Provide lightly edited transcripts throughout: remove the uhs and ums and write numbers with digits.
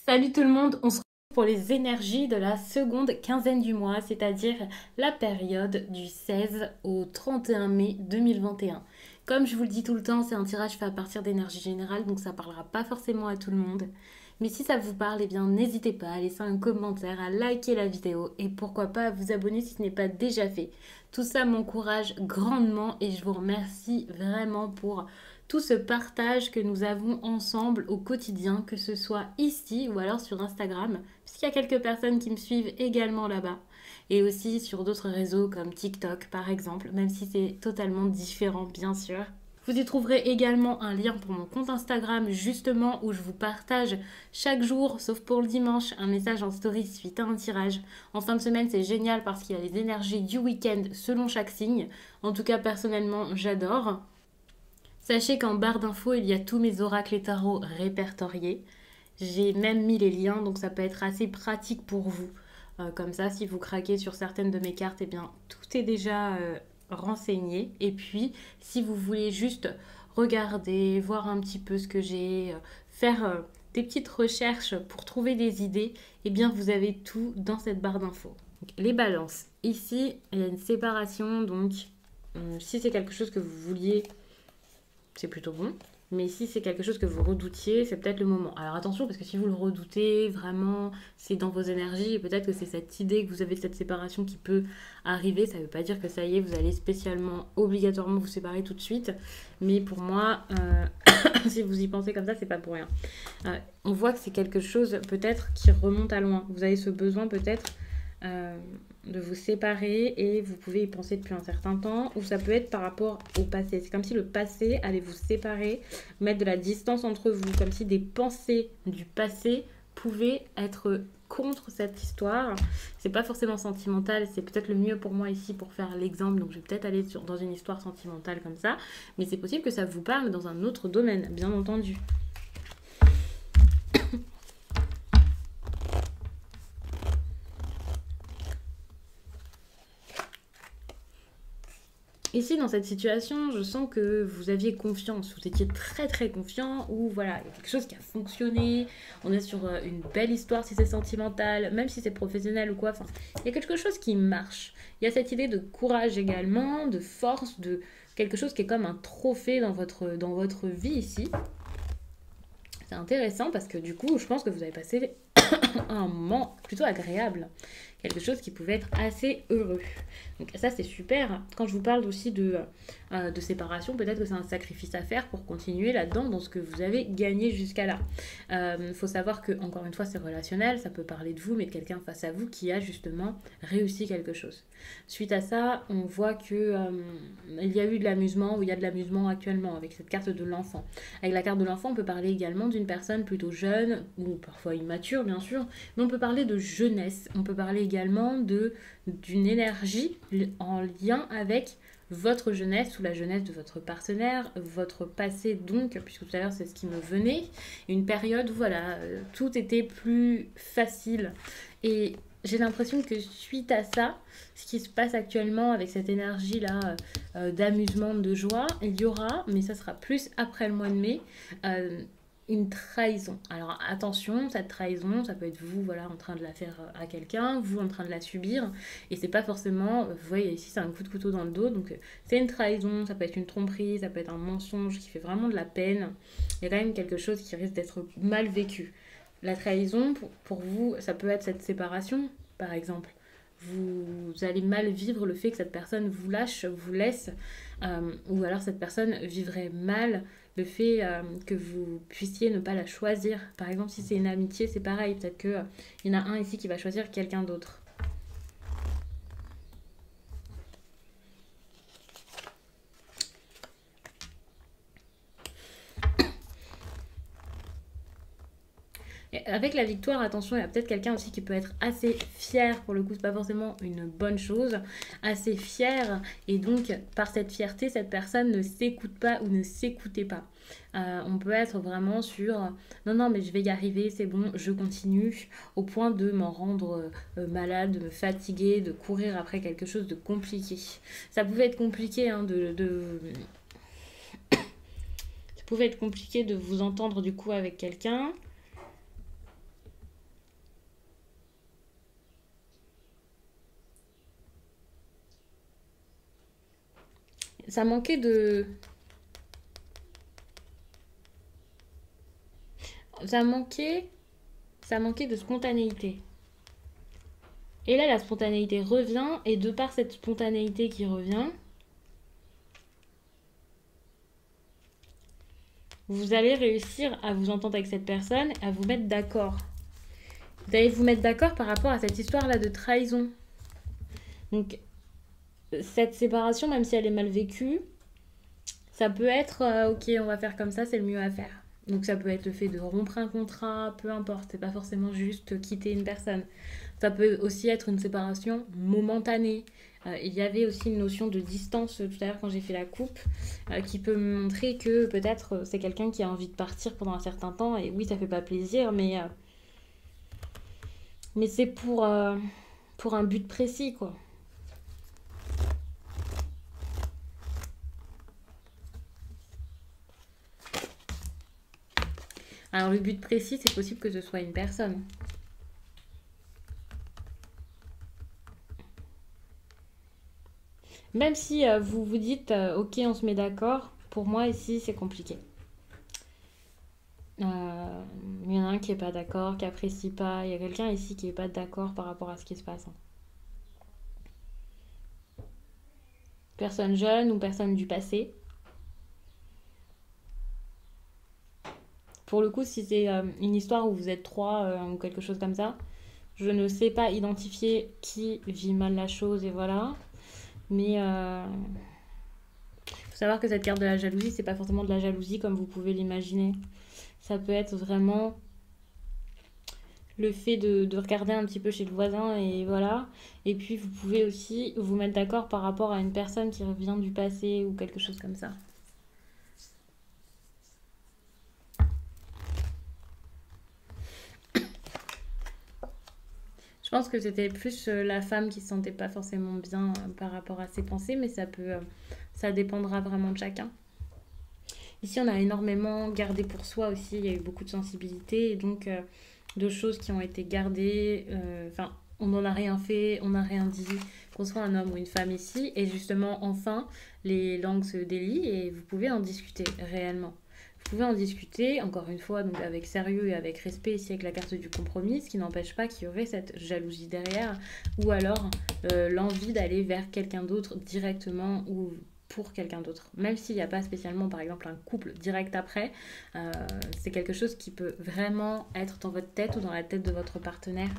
Salut tout le monde, on se retrouve pour les énergies de la seconde quinzaine du mois, c'est-à-dire la période du 16 au 31 mai 2021. Comme je vous le dis tout le temps, c'est un tirage fait à partir d'énergie générale, donc ça parlera pas forcément à tout le monde. Mais si ça vous parle, eh bien n'hésitez pas à laisser un commentaire, à liker la vidéo et pourquoi pas à vous abonner si ce n'est pas déjà fait. Tout ça m'encourage grandement et je vous remercie vraiment pour tout ce partage que nous avons ensemble au quotidien, que ce soit ici ou alors sur Instagram, puisqu'il y a quelques personnes qui me suivent également là-bas, et aussi sur d'autres réseaux comme TikTok par exemple, même si c'est totalement différent bien sûr. Vous y trouverez également un lien pour mon compte Instagram justement où je vous partage chaque jour, sauf pour le dimanche, un message en story suite à un tirage. En fin de semaine c'est génial parce qu'il y a les énergies du week-end selon chaque signe. En tout cas personnellement j'adore. Sachez qu'en barre d'infos, il y a tous mes oracles et tarots répertoriés. J'ai même mis les liens, donc ça peut être assez pratique pour vous. Comme ça, si vous craquez sur certaines de mes cartes, eh bien, tout est déjà renseigné. Et puis, si vous voulez juste regarder, voir un petit peu ce que j'ai, faire des petites recherches pour trouver des idées, eh bien, vous avez tout dans cette barre d'infos. Les balances. Ici, il y a une séparation, donc si c'est quelque chose que vous vouliez, c'est plutôt bon. Mais si c'est quelque chose que vous redoutiez, c'est peut-être le moment. Alors attention, parce que si vous le redoutez, vraiment, c'est dans vos énergies, et peut-être que c'est cette idée que vous avez de cette séparation qui peut arriver. Ça ne veut pas dire que ça y est, vous allez spécialement, obligatoirement vous séparer tout de suite. Mais pour moi, si vous y pensez comme ça, c'est pas pour rien. On voit que c'est quelque chose peut-être qui remonte à loin. Vous avez ce besoin peut-être de vous séparer et vous pouvez y penser depuis un certain temps, ou ça peut être par rapport au passé. C'est comme si le passé allait vous séparer, mettre de la distance entre vous, comme si des pensées du passé pouvaient être contre cette histoire. C'est pas forcément sentimental, c'est peut-être le mieux pour moi ici pour faire l'exemple, donc je vais peut-être aller dans une histoire sentimentale comme ça, mais c'est possible que ça vous parle dans un autre domaine, bien entendu. Ici, dans cette situation, je sens que vous aviez confiance, vous étiez très très confiant, ou voilà, il y a quelque chose qui a fonctionné, on est sur une belle histoire si c'est sentimental, même si c'est professionnel ou quoi, enfin, il y a quelque chose qui marche. Il y a cette idée de courage également, de force, de quelque chose qui est comme un trophée dans votre vie ici. C'est intéressant parce que du coup, je pense que vous avez passé un moment plutôt agréable, quelque chose qui pouvait être assez heureux. Donc ça c'est super. Quand je vous parle aussi de séparation, peut-être que c'est un sacrifice à faire pour continuer là-dedans dans ce que vous avez gagné jusqu'à là. Faut savoir que, encore une fois, c'est relationnel, ça peut parler de vous, mais de quelqu'un face à vous qui a justement réussi quelque chose. Suite à ça, on voit que il y a eu de l'amusement, ou il y a de l'amusement actuellement avec cette carte de l'enfant. Avec la carte de l'enfant, on peut parler également d'une personne plutôt jeune, ou parfois immature bien sûr, mais on peut parler de jeunesse, on peut parler également d'une énergie en lien avec votre jeunesse ou la jeunesse de votre partenaire, votre passé donc, puisque tout à l'heure c'est ce qui me venait, une période où voilà, tout était plus facile. Et j'ai l'impression que suite à ça, ce qui se passe actuellement avec cette énergie-là d'amusement, de joie, il y aura, mais ça sera plus après le mois de mai, une trahison. Alors attention, cette trahison, ça peut être vous voilà en train de la faire à quelqu'un, vous en train de la subir, et c'est pas forcément, vous voyez ici c'est un coup de couteau dans le dos, donc c'est une trahison, ça peut être une tromperie, ça peut être un mensonge qui fait vraiment de la peine. Il y a quand même quelque chose qui risque d'être mal vécu. La trahison, pour vous, ça peut être cette séparation, par exemple. Vous allez mal vivre le fait que cette personne vous lâche, vous laisse, ou alors cette personne vivrait mal le fait que vous puissiez ne pas la choisir. Par exemple, si c'est une amitié, c'est pareil. Peut-être qu'il y en a un ici qui va choisir quelqu'un d'autre. Et avec la victoire, attention, il y a peut-être quelqu'un aussi qui peut être assez fier, pour le coup, c'est pas forcément une bonne chose, assez fier, et donc par cette fierté, cette personne ne s'écoute pas ou ne s'écoutait pas. On peut être vraiment sur non, non, mais je vais y arriver, c'est bon, je continue, au point de m'en rendre malade, de me fatiguer, de courir après quelque chose de compliqué. Ça pouvait être compliqué hein, pouvait être compliqué de vous entendre du coup avec quelqu'un. Ça manquait de... Ça manquait... Ça manquait de spontanéité. Et là, la spontanéité revient, et de par cette spontanéité qui revient, vous allez réussir à vous entendre avec cette personne, à vous mettre d'accord. Vous allez vous mettre d'accord par rapport à cette histoire-là de trahison. Donc, cette séparation, même si elle est mal vécue, ça peut être ok, on va faire comme ça, c'est le mieux à faire. Donc ça peut être le fait de rompre un contrat, peu importe, c'est pas forcément juste quitter une personne. Ça peut aussi être une séparation momentanée. Il y avait aussi une notion de distance tout à l'heure quand j'ai fait la coupe, qui peut me montrer que peut-être c'est quelqu'un qui a envie de partir pendant un certain temps, et oui, ça fait pas plaisir, mais c'est pour un but précis, quoi. Alors le but précis, c'est possible que ce soit une personne. Même si vous vous dites, ok, on se met d'accord, pour moi ici, c'est compliqué. Il y en a un qui est pas d'accord, qui apprécie pas. Il y a quelqu'un ici qui est pas d'accord par rapport à ce qui se passe, hein. Personne jeune ou personne du passé. Pour le coup, si c'est une histoire où vous êtes trois ou quelque chose comme ça, je ne sais pas identifier qui vit mal la chose et voilà. Mais faut savoir que cette carte de la jalousie, c'est pas forcément de la jalousie comme vous pouvez l'imaginer. Ça peut être vraiment le fait de regarder un petit peu chez le voisin et voilà. Et puis vous pouvez aussi vous mettre d'accord par rapport à une personne qui revient du passé ou quelque chose comme ça. Je pense que c'était plus la femme qui se sentait pas forcément bien par rapport à ses pensées, mais ça dépendra vraiment de chacun. Ici, on a énormément gardé pour soi aussi. Il y a eu beaucoup de sensibilité et donc de choses qui ont été gardées. Enfin, on n'en a rien fait, on n'a rien dit, qu'on soit un homme ou une femme ici. Et justement, enfin, les langues se délient et vous pouvez en discuter réellement. Vous pouvez en discuter, encore une fois, donc avec sérieux et avec respect, ici avec la carte du compromis, ce qui n'empêche pas qu'il y aurait cette jalousie derrière, ou alors l'envie d'aller vers quelqu'un d'autre directement ou pour quelqu'un d'autre. Même s'il n'y a pas spécialement, par exemple, un couple direct après, euh, c'est quelque chose qui peut vraiment être dans votre tête ou dans la tête de votre partenaire.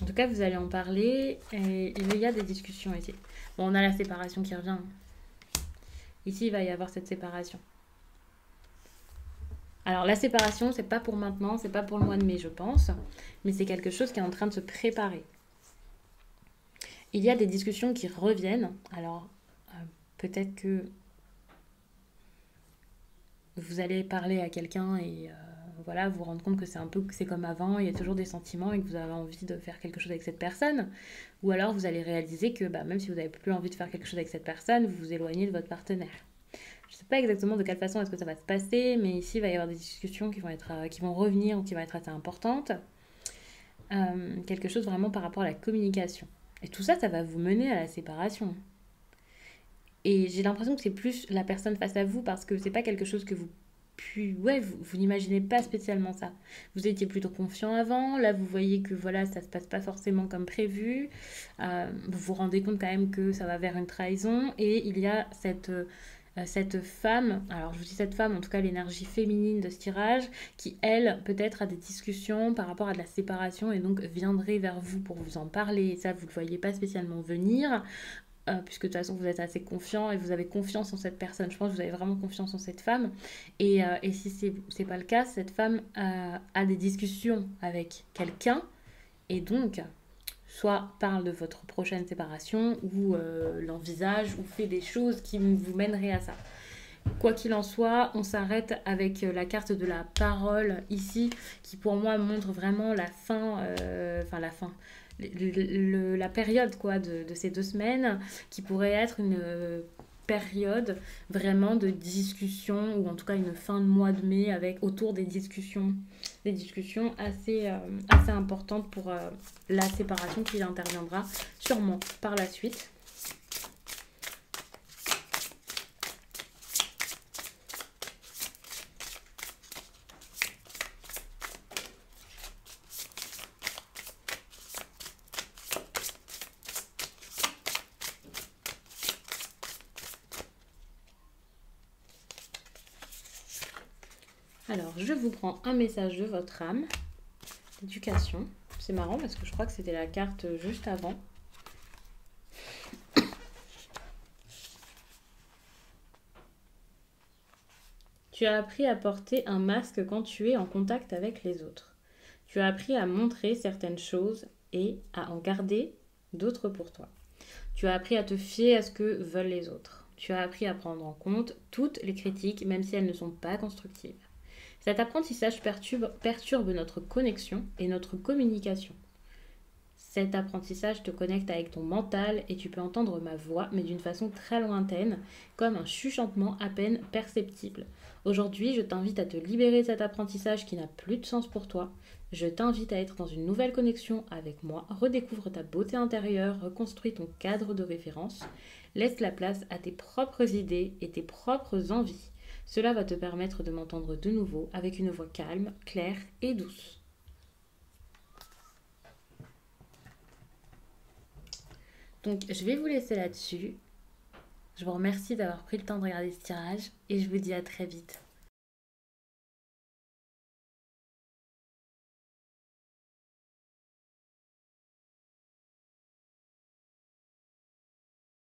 En tout cas, vous allez en parler et il y a des discussions ici. Bon, on a la séparation qui revient. Ici, il va y avoir cette séparation. Alors, la séparation, c'est pas pour maintenant, c'est pas pour le mois de mai, je pense, mais c'est quelque chose qui est en train de se préparer. Il y a des discussions qui reviennent. Alors, peut-être que vous allez parler à quelqu'un et voilà, vous rendre compte que c'est un peu c'est comme avant, il y a toujours des sentiments et que vous avez envie de faire quelque chose avec cette personne. Ou alors vous allez réaliser que bah, même si vous n'avez plus envie de faire quelque chose avec cette personne, vous vous éloignez de votre partenaire. Je ne sais pas exactement de quelle façon est-ce que ça va se passer, mais ici il va y avoir des discussions qui vont revenir ou qui vont être assez importantes. Quelque chose vraiment par rapport à la communication. Et tout ça, ça va vous mener à la séparation. Et j'ai l'impression que c'est plus la personne face à vous parce que c'est pas quelque chose que vous n'imaginez pas spécialement ça. Vous étiez plutôt confiant avant, là vous voyez que voilà, ça se passe pas forcément comme prévu. Vous vous rendez compte quand même que ça va vers une trahison et il y a cette femme, alors je vous dis cette femme, en tout cas l'énergie féminine de ce tirage, qui elle peut-être a des discussions par rapport à de la séparation et donc viendrait vers vous pour vous en parler. Et ça vous ne le voyez pas spécialement venir. Puisque de toute façon vous êtes assez confiant et vous avez confiance en cette personne. Je pense que vous avez vraiment confiance en cette femme. Et si c'est pas le cas, cette femme a des discussions avec quelqu'un et donc soit parle de votre prochaine séparation ou l'envisage ou fait des choses qui vous mèneraient à ça. Quoi qu'il en soit, on s'arrête avec la carte de la parole ici, qui pour moi montre vraiment la fin, la fin, la période quoi de ces 2 semaines, qui pourrait être une période vraiment de discussion, ou en tout cas une fin de mois de mai avec autour des discussions assez importantes pour la séparation qui interviendra sûrement par la suite. Alors, je vous prends un message de votre âme, d'éducation. C'est marrant parce que je crois que c'était la carte juste avant. Tu as appris à porter un masque quand tu es en contact avec les autres. Tu as appris à montrer certaines choses et à en garder d'autres pour toi. Tu as appris à te fier à ce que veulent les autres. Tu as appris à prendre en compte toutes les critiques, même si elles ne sont pas constructives. Cet apprentissage perturbe notre connexion et notre communication. Cet apprentissage te connecte avec ton mental et tu peux entendre ma voix, mais d'une façon très lointaine, comme un chuchotement à peine perceptible. Aujourd'hui, je t'invite à te libérer de cet apprentissage qui n'a plus de sens pour toi. Je t'invite à être dans une nouvelle connexion avec moi. Redécouvre ta beauté intérieure, reconstruis ton cadre de référence. Laisse la place à tes propres idées et tes propres envies. Cela va te permettre de m'entendre de nouveau avec une voix calme, claire et douce. Donc je vais vous laisser là-dessus. Je vous remercie d'avoir pris le temps de regarder ce tirage et je vous dis à très vite.